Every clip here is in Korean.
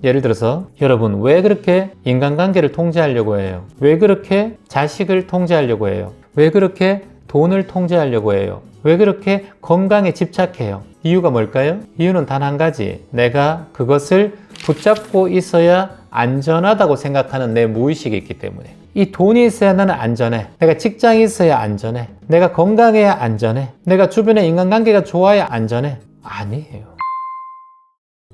예를 들어서 여러분 왜 그렇게 인간관계를 통제하려고 해요? 왜 그렇게 자식을 통제하려고 해요? 왜 그렇게 돈을 통제하려고 해요? 왜 그렇게 건강에 집착해요? 이유가 뭘까요? 이유는 단 한 가지. 내가 그것을 붙잡고 있어야 안전하다고 생각하는 내 무의식이 있기 때문에. 이 돈이 있어야 나는 안전해. 내가 직장이 있어야 안전해. 내가 건강해야 안전해. 내가 주변에 인간관계가 좋아야 안전해. 아니에요.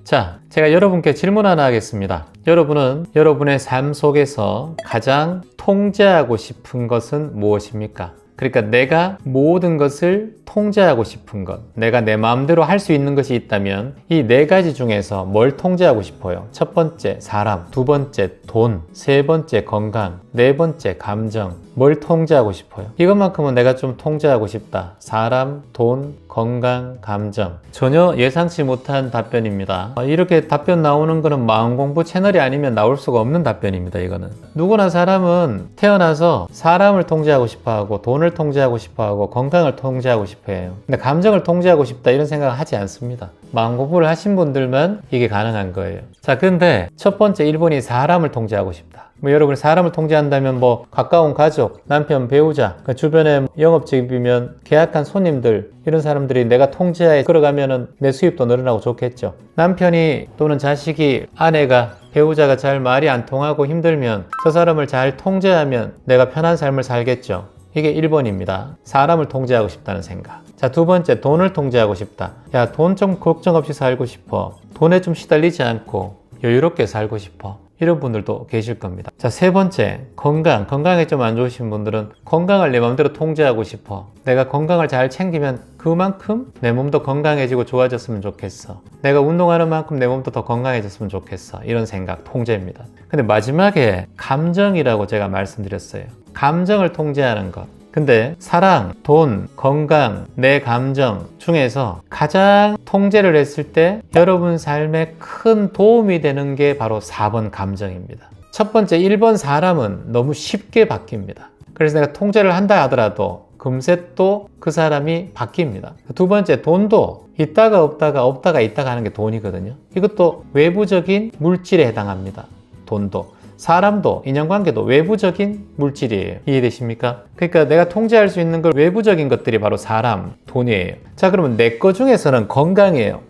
자, 제가 여러분께 질문 하나 하겠습니다. 여러분은 여러분의 삶 속에서 가장 통제하고 싶은 것은 무엇입니까? 그러니까 내가 모든 것을 통제하고 싶은 것, 내가 내 마음대로 할 수 있는 것이 있다면 이 네 가지 중에서 뭘 통제하고 싶어요? 첫 번째, 사람. 두 번째, 돈. 세 번째, 건강. 네 번째, 감정. 뭘 통제하고 싶어요? 이것만큼은 내가 좀 통제하고 싶다. 사람, 돈, 건강, 감정. 전혀 예상치 못한 답변입니다. 이렇게 답변 나오는 거는 마음공부 채널이 아니면 나올 수가 없는 답변입니다. 이거는 누구나 사람은 태어나서 사람을 통제하고 싶어하고 돈을 통제하고 싶어하고 건강을 통제하고 싶어해요. 근데 감정을 통제하고 싶다 이런 생각을 하지 않습니다. 마음공부를 하신 분들만 이게 가능한 거예요. 자, 근데 첫 번째 1번이 사람을 통제하고 싶다. 여러분이 사람을 통제한다면 가까운 가족, 남편, 배우자, 주변에 영업직이면 계약한 손님들, 이런 사람들이 내가 통제하에 끌어가면은 내 수입도 늘어나고 좋겠죠. 남편이 또는 자식이, 아내가, 배우자가 잘 말이 안 통하고 힘들면 저 사람을 잘 통제하면 내가 편한 삶을 살겠죠. 이게 1번입니다. 사람을 통제하고 싶다는 생각. 자, 두 번째, 돈을 통제하고 싶다. 야, 돈 좀 걱정 없이 살고 싶어. 돈에 좀 시달리지 않고 여유롭게 살고 싶어. 이런 분들도 계실 겁니다. 자, 세 번째, 건강. 건강에 좀 안 좋으신 분들은 건강을 내 마음대로 통제하고 싶어. 내가 건강을 잘 챙기면 그만큼 내 몸도 건강해지고 좋아졌으면 좋겠어. 내가 운동하는 만큼 내 몸도 더 건강해졌으면 좋겠어. 이런 생각, 통제입니다. 근데 마지막에 감정이라고 제가 말씀드렸어요. 감정을 통제하는 것. 근데 사랑, 돈, 건강, 내 감정 중에서 가장 통제를 했을 때 여러분 삶에 큰 도움이 되는 게 바로 4번 감정입니다. 첫 번째 1번 사람은 너무 쉽게 바뀝니다. 그래서 내가 통제를 한다 하더라도 금세 또 그 사람이 바뀝니다. 두 번째 돈도 있다가 없다가 있다가 하는 게 돈이거든요. 이것도 외부적인 물질에 해당합니다. 돈도. 사람도, 인연관계도 외부적인 물질이에요. 이해되십니까? 그러니까 내가 통제할 수 있는 걸 외부적인 것들이 바로 사람, 돈이에요. 자, 그러면 내 거 중에서는 건강이에요.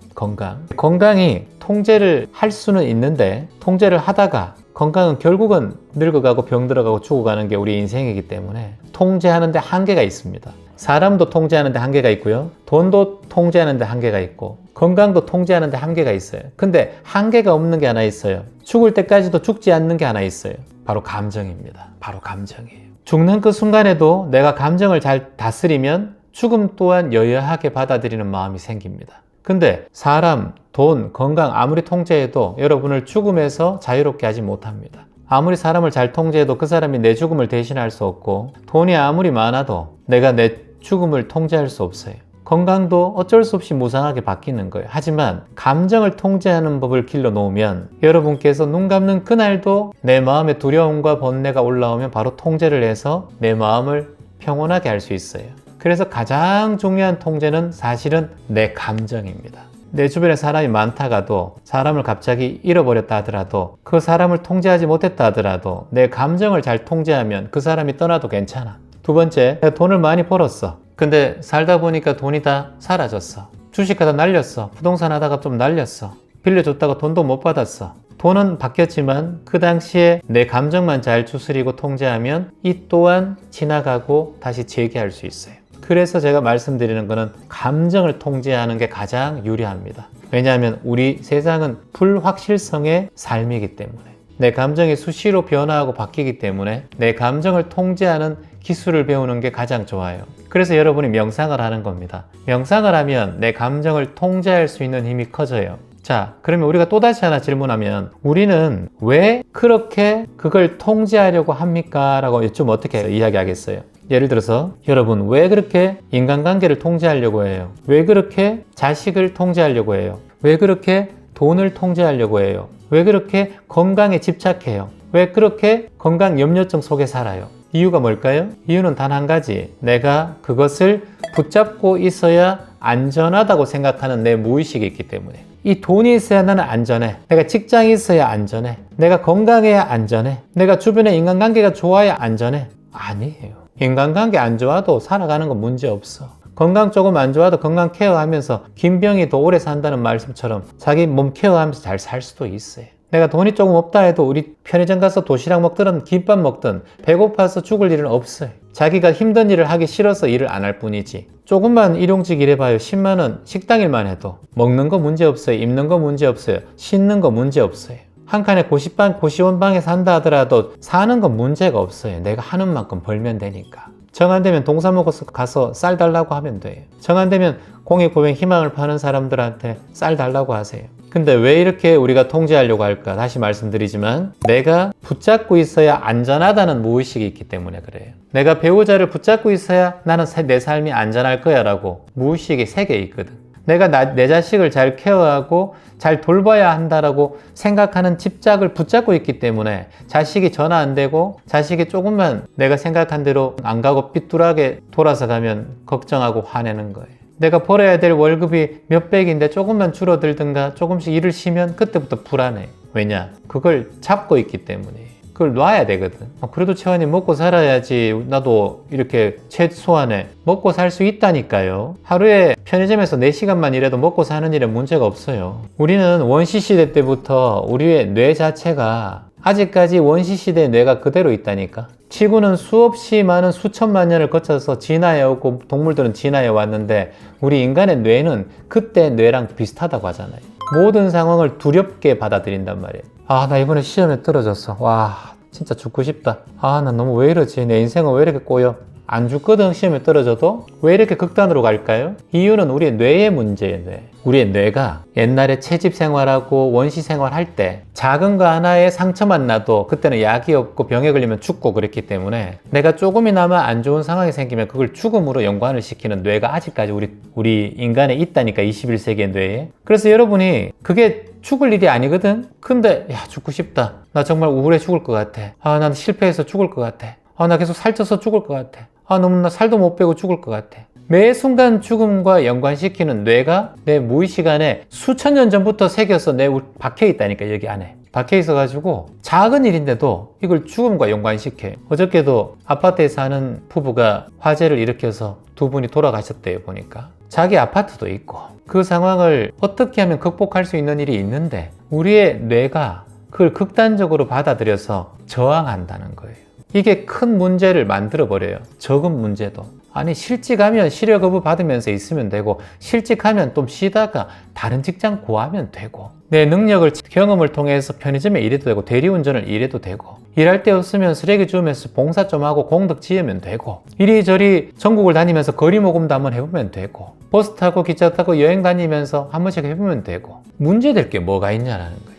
건강이 통제를 할 수는 있는데 통제를 하다가 건강은 결국은 늙어가고 병들어가고 죽어가는 게 우리 인생이기 때문에 통제하는데 한계가 있습니다. 사람도 통제하는데 한계가 있고요. 돈도 통제하는데 한계가 있고 건강도 통제하는데 한계가 있어요. 근데 한계가 없는 게 하나 있어요. 죽을 때까지도 죽지 않는 게 하나 있어요. 바로 감정입니다. 바로 감정이에요. 죽는 그 순간에도 내가 감정을 잘 다스리면 죽음 또한 여여하게 받아들이는 마음이 생깁니다. 근데 사람, 돈, 건강 아무리 통제해도 여러분을 죽음에서 자유롭게 하지 못합니다. 아무리 사람을 잘 통제해도 그 사람이 내 죽음을 대신할 수 없고 돈이 아무리 많아도 내가 내 죽음을 통제할 수 없어요. 건강도 어쩔 수 없이 무상하게 바뀌는 거예요. 하지만 감정을 통제하는 법을 길러 놓으면 여러분께서 눈 감는 그날도 내 마음에 두려움과 번뇌가 올라오면 바로 통제를 해서 내 마음을 평온하게 할 수 있어요. 그래서 가장 중요한 통제는 사실은 내 감정입니다. 내 주변에 사람이 많다가도 사람을 갑자기 잃어버렸다 하더라도 그 사람을 통제하지 못했다 하더라도 내 감정을 잘 통제하면 그 사람이 떠나도 괜찮아. 두 번째, 내가 돈을 많이 벌었어. 근데 살다 보니까 돈이 다 사라졌어. 주식하다 날렸어. 부동산 하다가 좀 날렸어. 빌려줬다가 돈도 못 받았어. 돈은 바뀌었지만 그 당시에 내 감정만 잘 추스리고 통제하면 이 또한 지나가고 다시 재기할 수 있어요. 그래서 제가 말씀드리는 거는 감정을 통제하는 게 가장 유리합니다. 왜냐하면 우리 세상은 불확실성의 삶이기 때문에 내 감정이 수시로 변화하고 바뀌기 때문에 내 감정을 통제하는 기술을 배우는 게 가장 좋아요. 그래서 여러분이 명상을 하는 겁니다. 명상을 하면 내 감정을 통제할 수 있는 힘이 커져요. 자, 그러면 우리가 또다시 하나 질문하면 우리는 왜 그렇게 그걸 통제하려고 합니까? 라고 여쭈면 어떻게 이야기하겠어요? 예를 들어서 여러분 왜 그렇게 인간관계를 통제하려고 해요? 왜 그렇게 자식을 통제하려고 해요? 왜 그렇게 돈을 통제하려고 해요? 왜 그렇게 건강에 집착해요? 왜 그렇게 건강 염려증 속에 살아요? 이유가 뭘까요? 이유는 단 한 가지. 내가 그것을 붙잡고 있어야 안전하다고 생각하는 내 무의식이 있기 때문에. 이 돈이 있어야 나는 안전해. 내가 직장이 있어야 안전해. 내가 건강해야 안전해. 내가 주변에 인간관계가 좋아야 안전해. 아니에요. 인간관계 안 좋아도 살아가는 건 문제 없어. 건강 조금 안 좋아도 건강 케어하면서 김병희 더 오래 산다는 말씀처럼 자기 몸 케어하면서 잘 살 수도 있어요. 내가 돈이 조금 없다 해도 우리 편의점 가서 도시락 먹든 김밥 먹든 배고파서 죽을 일은 없어요. 자기가 힘든 일을 하기 싫어서 일을 안 할 뿐이지. 조금만 일용직 일해봐요. 10만 원 식당 일만 해도 먹는 거 문제 없어요. 입는 거 문제 없어요. 씻는 거 문제 없어요. 한 칸에 고시원방에 산다 하더라도 사는 건 문제가 없어요. 내가 하는 만큼 벌면 되니까. 정 안 되면 동사무소 가서 쌀 달라고 하면 돼요. 정 안 되면 공익보행 희망을 파는 사람들한테 쌀 달라고 하세요. 근데 왜 이렇게 우리가 통제하려고 할까? 다시 말씀드리지만 내가 붙잡고 있어야 안전하다는 무의식이 있기 때문에 그래요. 내가 배우자를 붙잡고 있어야 나는 내 삶이 안전할 거야 라고 무의식이 3개 있거든. 내가 내 자식을 잘 케어하고 잘 돌봐야 한다라고 생각하는 집착을 붙잡고 있기 때문에 자식이 전화 안 되고 자식이 조금만 내가 생각한 대로 안 가고 삐뚤하게 돌아서 가면 걱정하고 화내는 거예요. 내가 벌어야 될 월급이 몇백인데 조금만 줄어들든가 조금씩 일을 쉬면 그때부터 불안해. 왜냐? 그걸 잡고 있기 때문에. 그걸 놔야 되거든. 그래도 채원이 먹고 살아야지. 나도 이렇게 최소한에 먹고 살 수 있다니까요. 하루에 편의점에서 4시간만 일해도 먹고 사는 일에 문제가 없어요. 우리는 원시시대 때부터 우리의 뇌 자체가 아직까지 원시시대의 뇌가 그대로 있다니까. 지구는 수없이 많은 수천만 년을 거쳐서 진화해오고 동물들은 진화해 왔는데 우리 인간의 뇌는 그때 뇌랑 비슷하다고 하잖아요. 모든 상황을 두렵게 받아들인단 말이에요. 아, 나 이번에 시험에 떨어졌어. 와, 진짜 죽고 싶다. 아, 나 너무 왜 이러지? 내 인생은 왜 이렇게 꼬여? 안 죽거든, 시험에 떨어져도. 왜 이렇게 극단으로 갈까요? 이유는 우리의 뇌의 문제예요, 뇌. 우리의 뇌가 옛날에 채집 생활하고 원시 생활할 때 작은 거 하나에 상처만 나도 그때는 약이 없고 병에 걸리면 죽고 그랬기 때문에 내가 조금이나마 안 좋은 상황이 생기면 그걸 죽음으로 연관을 시키는 뇌가 아직까지 우리 인간에 있다니까, 21세기의 뇌에. 그래서 여러분이 그게 죽을 일이 아니거든? 근데 야, 죽고 싶다. 나 정말 우울해 죽을 것 같아. 아, 난 실패해서 죽을 것 같아. 아, 나 계속 살쪄서 죽을 것 같아. 아, 너무 나 살도 못 빼고 죽을 것 같아. 매 순간 죽음과 연관시키는 뇌가 내 무의식 안에 수천 년 전부터 새겨서 박혀 있다니까, 여기 안에. 박혀 있어가지고 작은 일인데도 이걸 죽음과 연관시켜요. 어저께도 아파트에 사는 부부가 화재를 일으켜서 2분이 돌아가셨대요, 보니까. 자기 아파트도 있고 그 상황을 어떻게 하면 극복할 수 있는 일이 있는데 우리의 뇌가 그걸 극단적으로 받아들여서 저항한다는 거예요. 이게 큰 문제를 만들어버려요. 적은 문제도. 아니, 실직하면 실효 거부 받으면서 있으면 되고, 실직하면 좀 쉬다가 다른 직장 구하면 되고, 내 능력을, 경험을 통해서 편의점에 일해도 되고, 대리운전을 일해도 되고, 일할 데 없으면 쓰레기 주우면서 봉사 좀 하고 공덕 지으면 되고, 이리저리 전국을 다니면서 거리 모금도 한번 해보면 되고, 버스 타고 기차 타고 여행 다니면서 한 번씩 해보면 되고, 문제될 게 뭐가 있냐라는 거예요.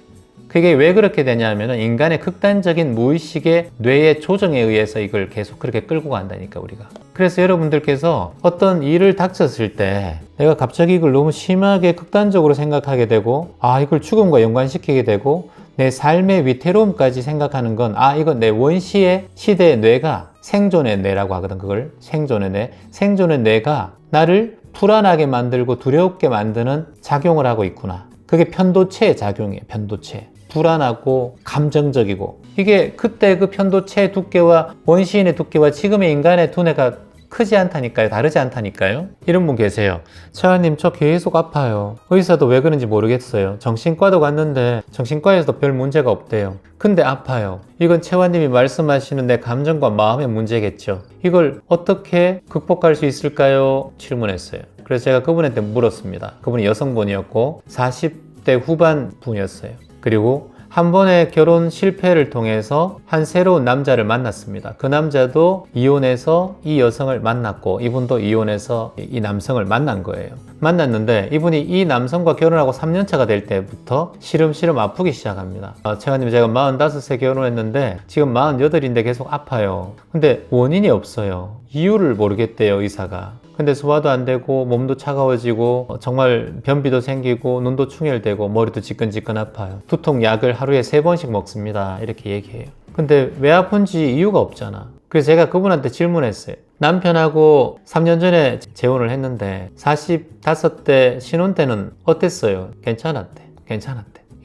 그게 왜 그렇게 되냐면 인간의 극단적인 무의식의 뇌의 조정에 의해서 이걸 계속 그렇게 끌고 간다니까, 우리가. 그래서 여러분들께서 어떤 일을 닥쳤을 때 내가 갑자기 이걸 너무 심하게 극단적으로 생각하게 되고, 아, 이걸 죽음과 연관시키게 되고 내 삶의 위태로움까지 생각하는 건, 아, 이건 내 원시의 시대의 뇌가, 생존의 뇌라고 하거든. 그걸 생존의 뇌. 생존의 뇌가 나를 불안하게 만들고 두렵게 만드는 작용을 하고 있구나. 그게 편도체의 작용이에요. 편도체. 불안하고 감정적이고, 이게 그때 그 편도체의 두께와 원시인의 두께와 지금의 인간의 두뇌가 크지 않다니까요. 다르지 않다니까요. 이런 분 계세요. 차아님, 저 계속 아파요. 의사도 왜 그런지 모르겠어요. 정신과도 갔는데 정신과에서도 별 문제가 없대요. 근데 아파요. 이건 채화님이 말씀하시는 내 감정과 마음의 문제겠죠. 이걸 어떻게 극복할 수 있을까요? 질문했어요. 그래서 제가 그분한테 물었습니다. 그분이 여성분이었고 40대 후반 분이었어요. 그리고 한 번의 결혼 실패를 통해서 한 새로운 남자를 만났습니다. 그 남자도 이혼해서 이 여성을 만났고, 이분도 이혼해서 이 남성을 만난 거예요. 만났는데 이분이 이 남성과 결혼하고 3년 차가 될 때부터 시름시름 아프기 시작합니다. 채화님, 제가 45세 결혼했는데 지금 48인데 계속 아파요. 근데 원인이 없어요. 이유를 모르겠대요, 의사가. 근데 소화도 안 되고 몸도 차가워지고 정말 변비도 생기고 눈도 충혈되고 머리도 지끈지끈 아파요. 두통 약을 하루에 3번씩 먹습니다. 이렇게 얘기해요. 근데 왜 아픈지 이유가 없잖아. 그래서 제가 그분한테 질문했어요. 남편하고 3년 전에 재혼을 했는데 45대 신혼 때는 어땠어요? 괜찮았대.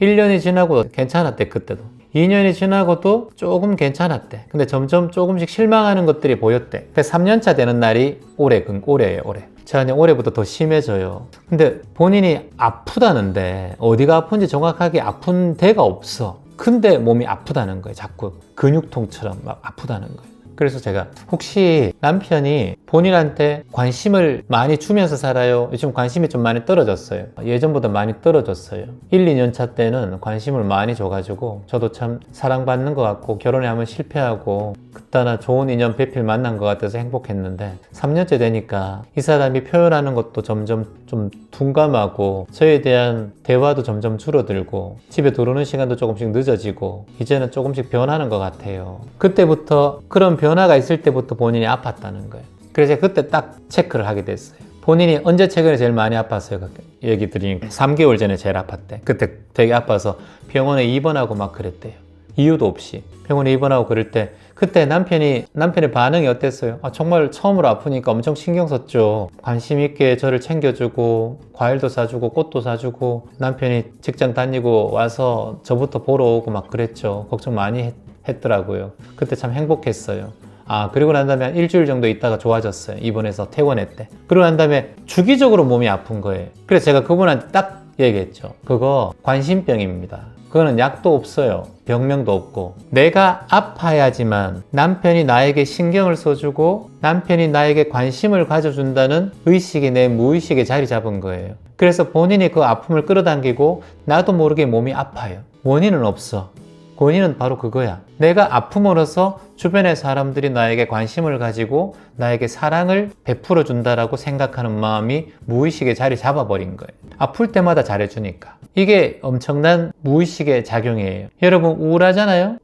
1년이 지나고 괜찮았대. 그때도 2년이 지나고도 조금 괜찮았대. 근데 점점 조금씩 실망하는 것들이 보였대. 3년차 되는 날이 올해예요. 제가 올해부터 더 심해져요. 근데 본인이 아프다는데 어디가 아픈지 정확하게 아픈 데가 없어. 근데 몸이 아프다는 거예요. 자꾸 근육통처럼 막 아프다는 거예요. 그래서 제가 혹시 남편이 본인한테 관심을 많이 주면서 살아요? 요즘 관심이 좀 많이 떨어졌어요. 예전보다 많이 떨어졌어요. 1, 2년 차 때는 관심을 많이 줘가지고 저도 참 사랑받는 것 같고 결혼에 한번 실패하고 그따나 좋은 인연 배필 만난 것 같아서 행복했는데 3년째 되니까 이 사람이 표현하는 것도 점점 좀 둔감하고 저에 대한 대화도 점점 줄어들고 집에 들어오는 시간도 조금씩 늦어지고 이제는 조금씩 변하는 것 같아요. 그때부터 그런 변화가 있을 때부터 본인이 아팠다는 거예요. 그래서 그때 딱 체크를 하게 됐어요. 본인이 언제 최근에 제일 많이 아팠어요? 얘기 드리니까 3개월 전에 제일 아팠대. 그때 되게 아파서 병원에 입원하고 막 그랬대요. 이유도 없이 병원에 입원하고 그럴 때 그때 남편의 반응이 어땠어요? 정말 처음으로 아프니까 엄청 신경 썼죠. 관심 있게 저를 챙겨주고 과일도 사주고 꽃도 사주고 남편이 직장 다니고 와서 저부터 보러 오고 막 그랬죠. 걱정 많이 했더라고요. 그때 참 행복했어요. 그리고 난 다음에 한 일주일 정도 있다가 좋아졌어요. 입원해서 퇴원했대. 그리고 난 다음에 주기적으로 몸이 아픈 거예요. 그래서 제가 그분한테 딱 얘기했죠. 그거 관심병입니다. 그거는 약도 없어요. 병명도 없고 내가 아파야지만 남편이 나에게 신경을 써주고 남편이 나에게 관심을 가져준다는 의식이 내 무의식에 자리 잡은 거예요. 그래서 본인이 그 아픔을 끌어당기고 나도 모르게 몸이 아파요. 원인은 없어. 원인은 바로 그거야. 내가 아픔으로써 주변의 사람들이 나에게 관심을 가지고 나에게 사랑을 베풀어 준다라고 생각하는 마음이 무의식에 자리 잡아버린 거예요. 아플 때마다 잘해주니까. 이게 엄청난 무의식의 작용이에요. 여러분 우울하잖아요?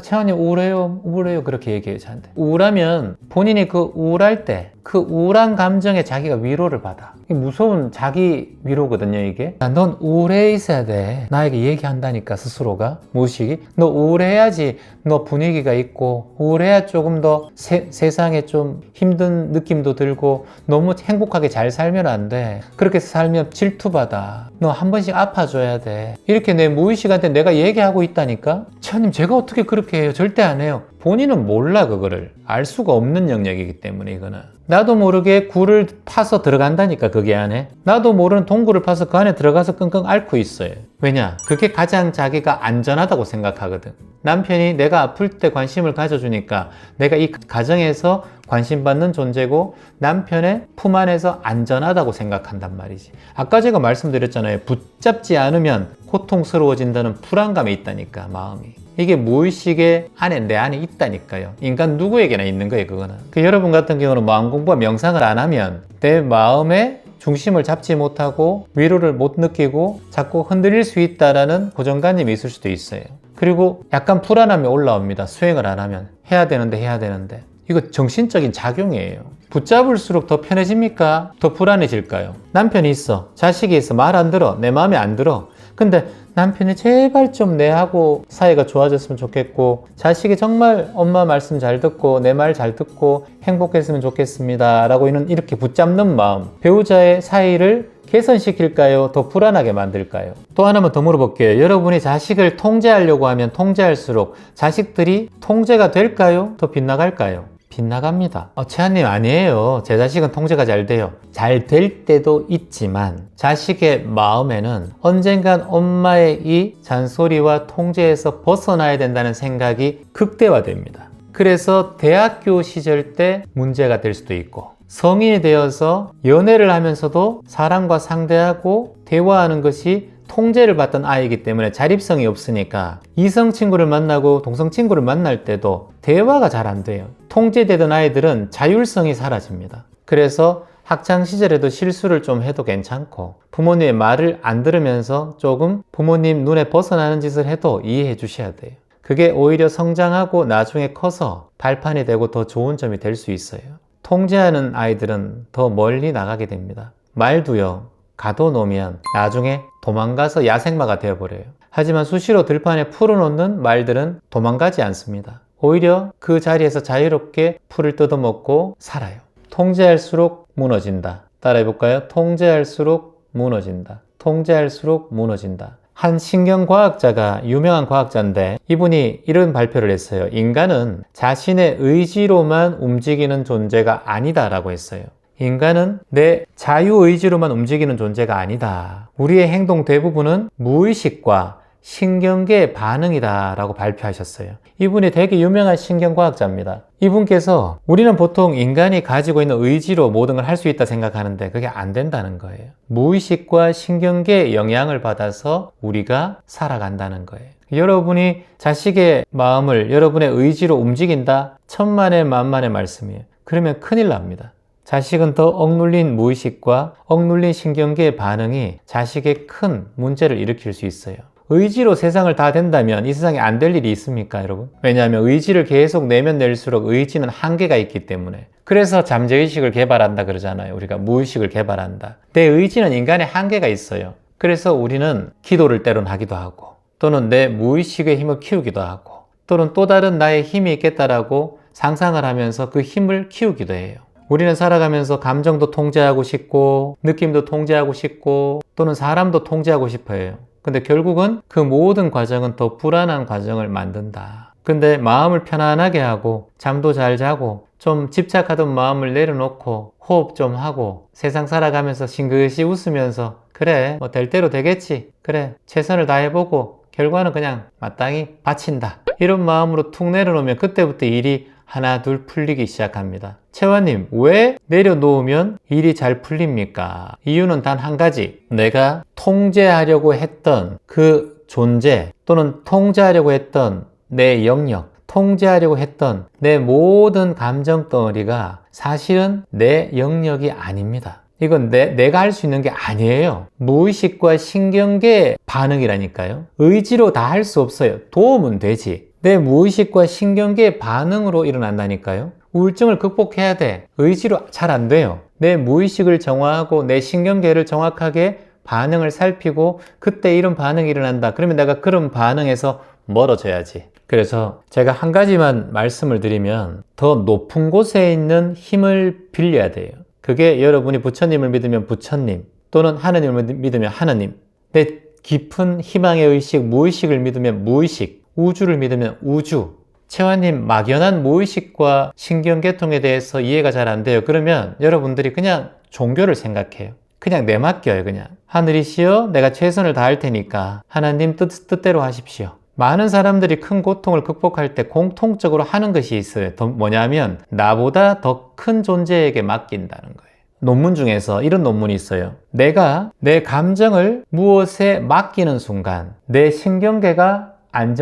채원님 우울해요 그렇게 얘기해요. 저한테. 우울하면 본인이 그 우울할 때 그 우울한 감정에 자기가 위로를 받아. 무서운 자기 위로거든요 이게. 넌 우울해 있어야 돼. 나에게 얘기한다니까 스스로가. 무의식이. 너 우울해야지 너 분위기가 있고 우울해야 조금 더 세상에 좀 힘든 느낌도 들고 너무 행복하게 잘 살면 안 돼. 그렇게 살면 질투받아. 너 한 번씩 아파줘야 돼. 이렇게 내 무의식한테 내가 얘기하고 있다니까. 채원님 제가 어떻게 그렇게 해요? 절대 안 해요. 본인은 몰라. 그거를 알 수가 없는 영역이기 때문에 이거는 나도 모르게 굴을 파서 들어간다니까. 그게 안에 나도 모르는 동굴을 파서 그 안에 들어가서 끙끙 앓고 있어요. 왜냐? 그게 가장 자기가 안전하다고 생각하거든. 남편이 내가 아플 때 관심을 가져주니까 내가 이 가정에서 관심받는 존재고 남편의 품 안에서 안전하다고 생각한단 말이지. 아까 제가 말씀드렸잖아요. 붙잡지 않으면 고통스러워진다는 불안감이 있다니까. 마음이. 이게 무의식의 안에 내 안에 있다니까요. 인간 누구에게나 있는 거예요. 그거는. 여러분 같은 경우는 마음 공부와 명상을 안 하면 내 마음의 중심을 잡지 못하고 위로를 못 느끼고 자꾸 흔들릴 수 있다라는 고정관념이 있을 수도 있어요. 그리고 약간 불안함이 올라옵니다. 수행을 안 하면. 해야 되는데 이거 정신적인 작용이에요. 붙잡을수록 더 편해집니까? 더 불안해질까요? 남편이 있어. 자식이 있어. 말 안 들어. 내 마음에 안 들어. 근데 남편이 제발 좀 내하고 사이가 좋아졌으면 좋겠고 자식이 정말 엄마 말씀 잘 듣고 내 말 잘 듣고 행복했으면 좋겠습니다 라고 이렇게 붙잡는 마음, 배우자의 사이를 개선시킬까요? 더 불안하게 만들까요? 또 하나만 더 물어볼게요. 여러분이 자식을 통제하려고 하면 통제할수록 자식들이 통제가 될까요? 더 빗나갈까요? 빗나갑니다. 채한님 아니에요. 제 자식은 통제가 잘 돼요. 잘 될 때도 있지만 자식의 마음에는 언젠간 엄마의 이 잔소리와 통제에서 벗어나야 된다는 생각이 극대화됩니다. 그래서 대학교 시절 때 문제가 될 수도 있고 성인이 되어서 연애를 하면서도 사람과 상대하고 대화하는 것이 통제를 받던 아이이기 때문에 자립성이 없으니까 이성 친구를 만나고 동성 친구를 만날 때도 대화가 잘 안 돼요. 통제되던 아이들은 자율성이 사라집니다. 그래서 학창 시절에도 실수를 좀 해도 괜찮고 부모님의 말을 안 들으면서 조금 부모님 눈에 벗어나는 짓을 해도 이해해 주셔야 돼요. 그게 오히려 성장하고 나중에 커서 발판이 되고 더 좋은 점이 될 수 있어요. 통제하는 아이들은 더 멀리 나가게 됩니다. 말도요. 가둬놓으면 나중에 도망가서 야생마가 되어버려요. 하지만 수시로 들판에 풀어놓는 말들은 도망가지 않습니다. 오히려 그 자리에서 자유롭게 풀을 뜯어먹고 살아요. 통제할수록 무너진다. 따라해볼까요? 통제할수록 무너진다. 통제할수록 무너진다. 한 신경과학자가, 유명한 과학자인데 이분이 이런 발표를 했어요. 인간은 자신의 의지로만 움직이는 존재가 아니다 라고 했어요. 인간은 내 자유의지로만 움직이는 존재가 아니다. 우리의 행동 대부분은 무의식과 신경계의 반응이다 라고 발표하셨어요. 이분이 되게 유명한 신경과학자입니다. 이분께서 우리는 보통 인간이 가지고 있는 의지로 모든 걸 할 수 있다 생각하는데 그게 안 된다는 거예요. 무의식과 신경계의 영향을 받아서 우리가 살아간다는 거예요. 여러분이 자식의 마음을 여러분의 의지로 움직인다? 천만의 만만의 말씀이에요. 그러면 큰일 납니다. 자식은 더 억눌린 무의식과 억눌린 신경계의 반응이 자식에 큰 문제를 일으킬 수 있어요. 의지로 세상을 다 된다면 이 세상에 안 될 일이 있습니까, 여러분? 왜냐하면 의지를 계속 내면 낼수록 의지는 한계가 있기 때문에. 그래서 잠재의식을 개발한다 그러잖아요. 우리가 무의식을 개발한다. 내 의지는 인간의 한계가 있어요. 그래서 우리는 기도를 때론 하기도 하고 또는 내 무의식의 힘을 키우기도 하고 또는 또 다른 나의 힘이 있겠다라고 상상을 하면서 그 힘을 키우기도 해요. 우리는 살아가면서 감정도 통제하고 싶고 느낌도 통제하고 싶고 또는 사람도 통제하고 싶어 해요. 근데 결국은 그 모든 과정은 더 불안한 과정을 만든다. 근데 마음을 편안하게 하고 잠도 잘 자고 좀 집착하던 마음을 내려놓고 호흡 좀 하고 세상 살아가면서 싱긋이 웃으면서 그래 뭐 될 대로 되겠지. 그래 최선을 다해보고 결과는 그냥 마땅히 바친다. 이런 마음으로 툭 내려놓으면 그때부터 일이 하나 둘 풀리기 시작합니다. 채화님, 왜 내려놓으면 일이 잘 풀립니까? 이유는 단 한 가지. 내가 통제하려고 했던 그 존재 또는 통제하려고 했던 내 영역, 통제하려고 했던 내 모든 감정 덩어리가 사실은 내 영역이 아닙니다. 이건 내가 할 수 있는 게 아니에요. 무의식과 신경계 반응이라니까요. 의지로 다 할 수 없어요. 도움은 되지. 내 무의식과 신경계의 반응으로 일어난다니까요. 우울증을 극복해야 돼. 의지로 잘 안 돼요. 내 무의식을 정화하고 내 신경계를 정확하게 반응을 살피고 그때 이런 반응이 일어난다. 그러면 내가 그런 반응에서 멀어져야지. 그래서 제가 한 가지만 말씀을 드리면 더 높은 곳에 있는 힘을 빌려야 돼요. 그게 여러분이 부처님을 믿으면 부처님 또는 하느님을 믿으면 하느님, 내 깊은 희망의 의식, 무의식을 믿으면 무의식, 우주를 믿으면 우주. 채화님, 막연한 무의식과 신경계통에 대해서 이해가 잘 안 돼요. 그러면 여러분들이 그냥 종교를 생각해요. 그냥 내맡겨요. 그냥 하늘이시여 내가 최선을 다할 테니까 하나님 뜻대로 하십시오. 많은 사람들이 큰 고통을 극복할 때 공통적으로 하는 것이 있어요. 뭐냐면 나보다 더 큰 존재에게 맡긴다는 거예요. 논문 중에서 이런 논문이 있어요. 내가 내 감정을 무엇에 맡기는 순간 내 신경계가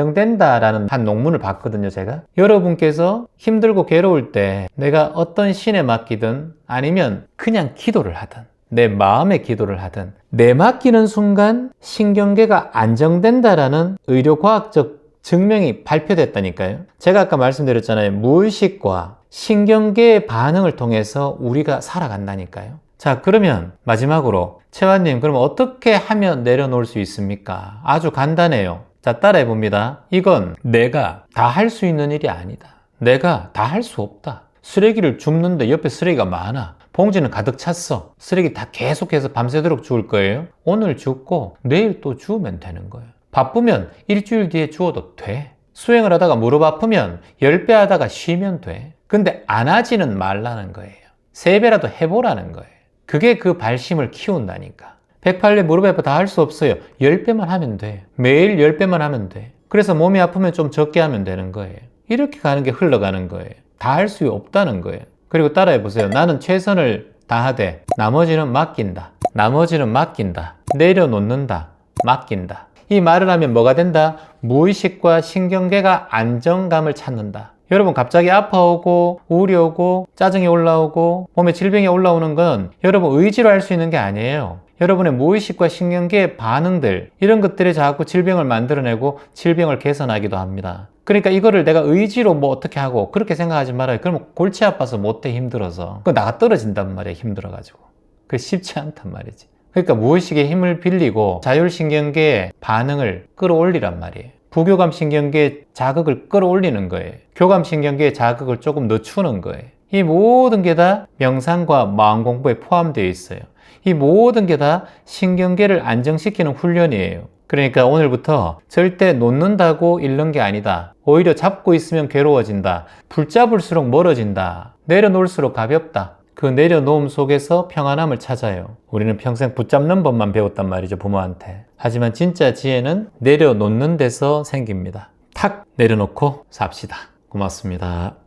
안정된다라는 한 논문을 봤거든요, 제가. 여러분께서 힘들고 괴로울 때 내가 어떤 신에 맡기든 아니면 그냥 기도를 하든 내 마음의 기도를 하든 내 맡기는 순간 신경계가 안정된다라는 의료과학적 증명이 발표됐다니까요. 제가 아까 말씀드렸잖아요. 무의식과 신경계의 반응을 통해서 우리가 살아간다니까요. 자, 그러면 마지막으로 채화님, 그럼 어떻게 하면 내려놓을 수 있습니까? 아주 간단해요. 자, 따라해 봅니다. 이건 내가 다 할 수 있는 일이 아니다. 내가 다 할 수 없다. 쓰레기를 줍는데 옆에 쓰레기가 많아. 봉지는 가득 찼어. 쓰레기 다 계속해서 밤새도록 주울 거예요. 오늘 줍고 내일 또 주우면 되는 거예요. 바쁘면 일주일 뒤에 주워도 돼. 수행을 하다가 무릎 아프면 10배 하다가 쉬면 돼. 근데 안 하지는 말라는 거예요. 3배라도 해보라는 거예요. 그게 그 발심을 키운다니까. 108배 무릎 아파 다 할 수 없어요. 10배만 하면 돼. 매일 10배만 하면 돼. 그래서 몸이 아프면 좀 적게 하면 되는 거예요. 이렇게 가는 게 흘러가는 거예요. 다 할 수 없다는 거예요. 그리고 따라해 보세요. 나는 최선을 다하되 나머지는 맡긴다. 나머지는 맡긴다. 내려놓는다. 맡긴다. 이 말을 하면 뭐가 된다? 무의식과 신경계가 안정감을 찾는다. 여러분 갑자기 아파오고 우울이 오고 짜증이 올라오고 몸에 질병이 올라오는 건 여러분 의지로 할 수 있는 게 아니에요. 여러분의 무의식과 신경계의 반응들, 이런 것들이 자꾸 질병을 만들어내고 질병을 개선하기도 합니다. 그러니까 이거를 내가 의지로 뭐 어떻게 하고 그렇게 생각하지 말아요. 그러면 골치 아파서 못해, 힘들어서. 그거 나가 떨어진단 말이에요. 힘들어가지고. 그게 쉽지 않단 말이지. 그러니까 무의식의 힘을 빌리고 자율신경계의 반응을 끌어올리란 말이에요. 부교감신경계의 자극을 끌어올리는 거예요. 교감신경계의 자극을 조금 늦추는 거예요. 이 모든 게 다 명상과 마음 공부에 포함되어 있어요. 이 모든 게 다 신경계를 안정시키는 훈련이에요. 그러니까 오늘부터 절대 놓는다고 잃는 게 아니다. 오히려 잡고 있으면 괴로워진다. 붙잡을수록 멀어진다. 내려놓을수록 가볍다. 그 내려놓음 속에서 평안함을 찾아요. 우리는 평생 붙잡는 법만 배웠단 말이죠, 부모한테. 하지만 진짜 지혜는 내려놓는 데서 생깁니다. 탁 내려놓고 삽시다. 고맙습니다.